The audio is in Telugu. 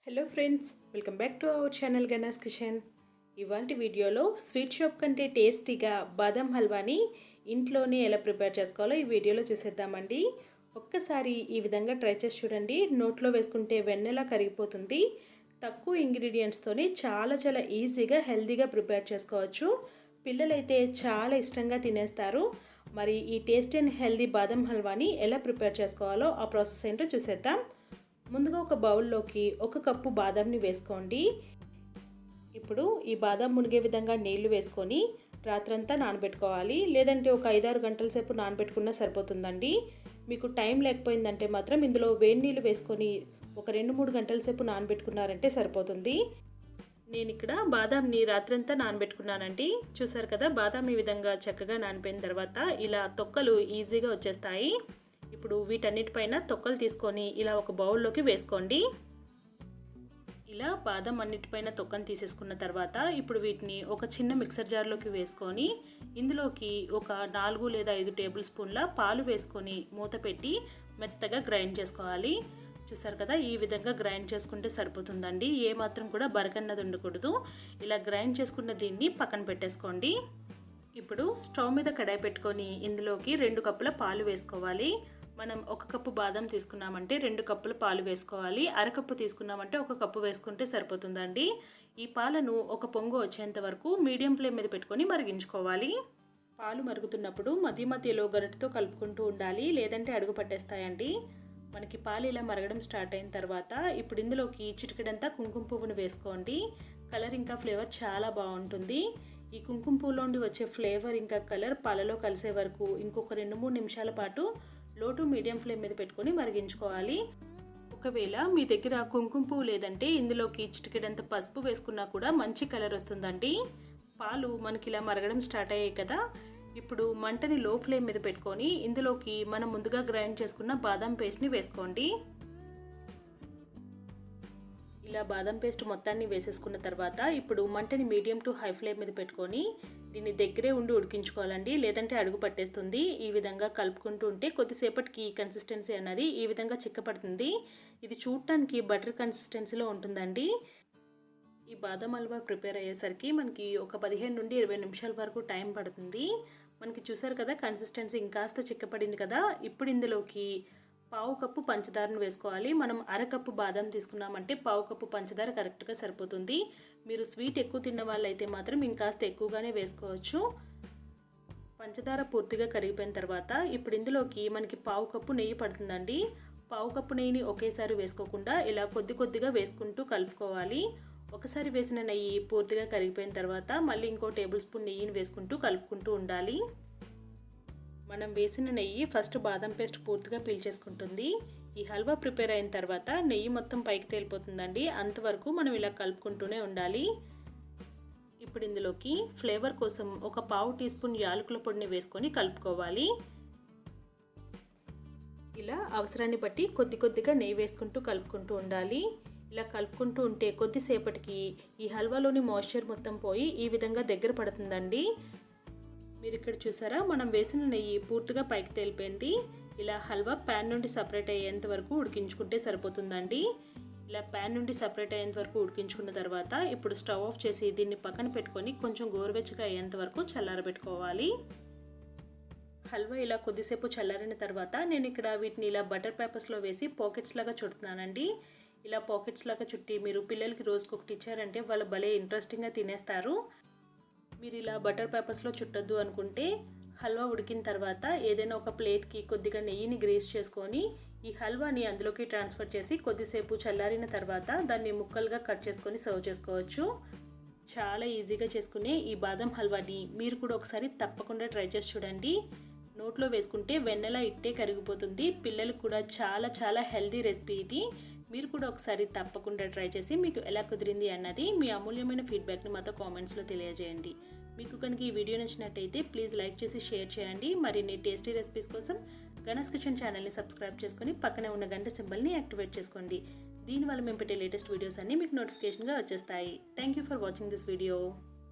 Hello friends, welcome back to our channel Ganas kitchen. ఇవాంటి వీడియోలో స్వీట్ షాప్ కంటే టేస్టీగా బాదం హల్వాని ఇంట్లోనే ఎలా ప్రిపేర్ చేసుకోవాలో ఈ వీడియోలో చూసేద్దామండి. ఒక్కసారి ఈ విధంగా ట్రై చేసి చూడండి. నోట్లో వేసుకుంటే వెన్నెలా కరిగిపోతుంది. తక్కువ ఇంగ్రీడియంట్స్తోనే చాలా ఈజీగా హెల్తీగా ప్రిపేర్ చేసుకోవచ్చు. పిల్లలైతే చాలా ఇష్టంగా తినేస్తారు. మరి ఈ టేస్టీ అండ్ హెల్దీ బాదం హల్వాని ఎలా ప్రిపేర్ చేసుకోవాలో ఆ ప్రాసెస్ ఏంటో చూసేద్దాం. ముందుగా ఒక బౌల్లోకి 1 కప్పు బాదంని వేసుకోండి. ఇప్పుడు ఈ బాదం మునిగే విధంగా నీళ్లు వేసుకొని రాత్రంతా నానబెట్టుకోవాలి. లేదంటే ఒక 5-6 గంటల సేపు నానబెట్టుకున్నా సరిపోతుందండి. మీకు టైం లేకపోయిందంటే మాత్రం ఇందులో వేడి నీళ్ళు వేసుకొని ఒక 2-3 గంటల సేపు నానబెట్టుకున్నారంటే సరిపోతుంది. నేను ఇక్కడ బాదాంని రాత్రంతా నానబెట్టుకున్నానండి. చూసారు కదా, బాదాం ఈ విధంగా చక్కగా నానిపోయిన తర్వాత ఇలా తొక్కలు ఈజీగా వచ్చేస్తాయి. ఇప్పుడు వీటన్నిటిపైన తొక్కలు తీసుకొని ఇలా ఒక బౌల్లోకి వేసుకోండి. ఇలా బాదం అన్నిటిపైన తొక్కను తీసేసుకున్న తర్వాత ఇప్పుడు వీటిని ఒక చిన్న మిక్సర్ జార్లోకి వేసుకొని ఇందులోకి ఒక 4 లేదా 5 టేబుల్ స్పూన్ల పాలు వేసుకొని మూత పెట్టి మెత్తగా గ్రైండ్ చేసుకోవాలి. చూసారు కదా, ఈ విధంగా గ్రైండ్ చేసుకుంటే సరిపోతుందండి. ఏమాత్రం కూడా బరకన్నది ఉండకూడదు. ఇలా గ్రైండ్ చేసుకున్న దీన్ని పక్కన పెట్టేసుకోండి. ఇప్పుడు స్టవ్ మీద కడాయి పెట్టుకొని ఇందులోకి 2 కప్పుల పాలు వేసుకోవాలి. మనం 1 కప్పు బాదం తీసుకున్నామంటే 2 కప్పుల పాలు వేసుకోవాలి. అరకప్పు తీసుకున్నామంటే 1 కప్పు వేసుకుంటే సరిపోతుందండి. ఈ పాలను ఒక పొంగు వచ్చేంత వరకు మీడియం ఫ్లేమ్ మీద పెట్టుకొని మరిగించుకోవాలి. పాలు మరుగుతున్నప్పుడు మధ్యలో గరిటెతో కలుపుకుంటూ ఉండాలి, లేదంటే అడుగు పట్టేస్తాయండి. మనకి పాలు ఇలా మరగడం స్టార్ట్ అయిన తర్వాత ఇప్పుడు ఇందులోకి చిటికెడంతా కుంకుమ పువ్వును వేసుకోండి. కలర్ ఇంకా ఫ్లేవర్ చాలా బాగుంటుంది. ఈ కుంకుమ పువ్వులోండి వచ్చే ఫ్లేవర్ ఇంకా కలర్ పాలలో కలిసే వరకు ఇంకొక 2-3 నిమిషాల పాటు లో టు మీడియం ఫ్లేమ్ మీద పెట్టుకొని మరిగించుకోవాలి. ఒకవేళ మీ దగ్గర కుంకుమ పువ్వు లేదంటే ఇందులోకి చిటికెడంత పసుపు వేసుకున్నా కూడా మంచి కలర్ వస్తుందండి. పాలు మనకి ఇలా మరగడం స్టార్ట్ అయ్యాయి కదా, ఇప్పుడు మంటని లో ఫ్లేమ్ మీద పెట్టుకొని ఇందులోకి మనం ముందుగా గ్రైండ్ చేసుకున్న బాదం పేస్ట్ని వేసుకోండి. ఇలా బాదం పేస్ట్ మొత్తాన్ని వేసేసుకున్న తర్వాత ఇప్పుడు మంటని మీడియం టు హై ఫ్లేమ్ మీద పెట్టుకొని దీన్ని దగ్గరే ఉండి ఉడికించుకోవాలండి, లేదంటే అడుగు పట్టేస్తుంది. ఈ విధంగా కలుపుకుంటూ ఉంటే కొద్దిసేపటికి కన్సిస్టెన్సీ అన్నది ఈ విధంగా చిక్కపడుతుంది. ఇది చూడటానికి బటర్ కన్సిస్టెన్సీలో ఉంటుందండి. ఈ బాదం హల్వా ప్రిపేర్ అయ్యేసరికి మనకి ఒక 15 నుండి 20 నిమిషాల వరకు టైం పడుతుంది. మనకి చూసారు కదా, కన్సిస్టెన్సీ ఇంకాస్త చిక్కపడింది కదా. ఇప్పుడు ఇందులోకి 1/2 కప్పు పంచదారను వేసుకోవాలి. మనం అరకప్పు బాదం తీసుకున్నామంటే 1/2 కప్పు పంచదార కరెక్ట్గా సరిపోతుంది. మీరు స్వీట్ ఎక్కువ తిన్న వాళ్ళైతే మాత్రం ఇంకాస్త ఎక్కువగానే వేసుకోవచ్చు. పంచదార పూర్తిగా కరిగిపోయిన తర్వాత ఇప్పుడు ఇందులోకి మనకి 1/2 కప్పు నెయ్యి పడుతుందండి. 1/2 కప్పు నెయ్యిని ఒకేసారి వేసుకోకుండా ఇలా కొద్దిగా వేసుకుంటూ కలుపుకోవాలి. ఒకసారి వేసిన నెయ్యి పూర్తిగా కరిగిపోయిన తర్వాత మళ్ళీ ఇంకో టేబుల్ స్పూన్ నెయ్యిని వేసుకుంటూ కలుపుకుంటూ ఉండాలి. మనం వేసిన నెయ్యి ఫస్ట్ బాదం పేస్ట్ పూర్తిగా పీల్చేసుకుంటుంది. ఈ హల్వా ప్రిపేర్ అయిన తర్వాత నెయ్యి మొత్తం పైకి తేలిపోతుందండి. అంతవరకు మనం ఇలా కలుపుకుంటూనే ఉండాలి. ఇప్పుడు ఇందులోకి ఫ్లేవర్ కోసం ఒక 1/2 టీ స్పూన్ యాలకుల పొడిని వేసుకొని కలుపుకోవాలి. ఇలా అవసరాన్ని బట్టి కొద్దిగా నెయ్యి వేసుకుంటూ కలుపుకుంటూ ఉండాలి. ఇలా కలుపుకుంటూ ఉంటే కొద్దిసేపటికి ఈ హల్వాలోని మాయిశ్చర్ మొత్తం పోయి ఈ విధంగా దగ్గర పడుతుందండి. మీరు ఇక్కడ చూసారా, మనం వేసిన నెయ్యి పూర్తిగా పైకి తేలిపోయింది. ఇలా హల్వా ప్యాన్ నుండి సపరేట్ అయ్యేంత వరకు ఉడికించుకుంటే సరిపోతుందండి. ఇలా ప్యాన్ నుండి సపరేట్ అయ్యేంత వరకు ఉడికించుకున్న తర్వాత ఇప్పుడు స్టవ్ ఆఫ్ చేసి దీన్ని పక్కన పెట్టుకొని కొంచెం గోరువెచ్చగా అయ్యేంత వరకు చల్లారబెట్టుకోవాలి. హల్వా ఇలా కొద్దిసేపు చల్లారిన తర్వాత నేను ఇక్కడ వీటిని ఇలా బటర్ పేపర్స్లో వేసి పాకెట్స్ లాగా చుడుతున్నానండి. ఇలా పాకెట్స్ లాగా చుట్టి మీరు పిల్లలకి రోజుకొకటి ఇచ్చారంటే వాళ్ళు భలే ఇంట్రెస్టింగ్గా తినేస్తారు. మీరు ఇలా బటర్ పేపర్స్లో చుట్టొద్దు అనుకుంటే హల్వా ఉడికిన తర్వాత ఏదైనా ఒక ప్లేట్కి కొద్దిగా నెయ్యిని గ్రీస్ చేసుకొని ఈ హల్వాని అందులోకి ట్రాన్స్ఫర్ చేసి కొద్దిసేపు చల్లారిన తర్వాత దాన్ని ముక్కలుగా కట్ చేసుకొని సర్వ్ చేసుకోవచ్చు. చాలా ఈజీగా చేసుకునే ఈ బాదం హల్వాని మీరు కూడా ఒకసారి తప్పకుండా ట్రై చేసి చూడండి. నోట్లో వేసుకుంటే వెన్నెలా ఇట్టే కరిగిపోతుంది. పిల్లలకు కూడా చాలా హెల్దీ రెసిపీ ఇది. మీరు కూడా ఒకసారి తప్పకుండా ట్రై చేసి మీకు ఎలా కుదిరింది అన్నది మీ అమూల్యమైన ఫీడ్బ్యాక్ని మాతో కామెంట్స్లో తెలియజేయండి. మీకు కనుక ఈ వీడియో నచ్చినట్టయితే ప్లీజ్ లైక్ చేసి షేర్ చేయండి. మరిన్ని టేస్టీ రెసిపీస్ కోసం గనాస్ కిచెన్ ఛానల్ని సబ్స్క్రైబ్ చేసుకొని పక్కనే ఉన్న గంట సింబల్ని యాక్టివేట్ చేసుకోండి. దీనివల్ల మేము పెట్టే లేటెస్ట్ వీడియోస్ అన్నీ మీకు నోటిఫికేషన్గా వచ్చేస్తాయి. Thank you for watching this video.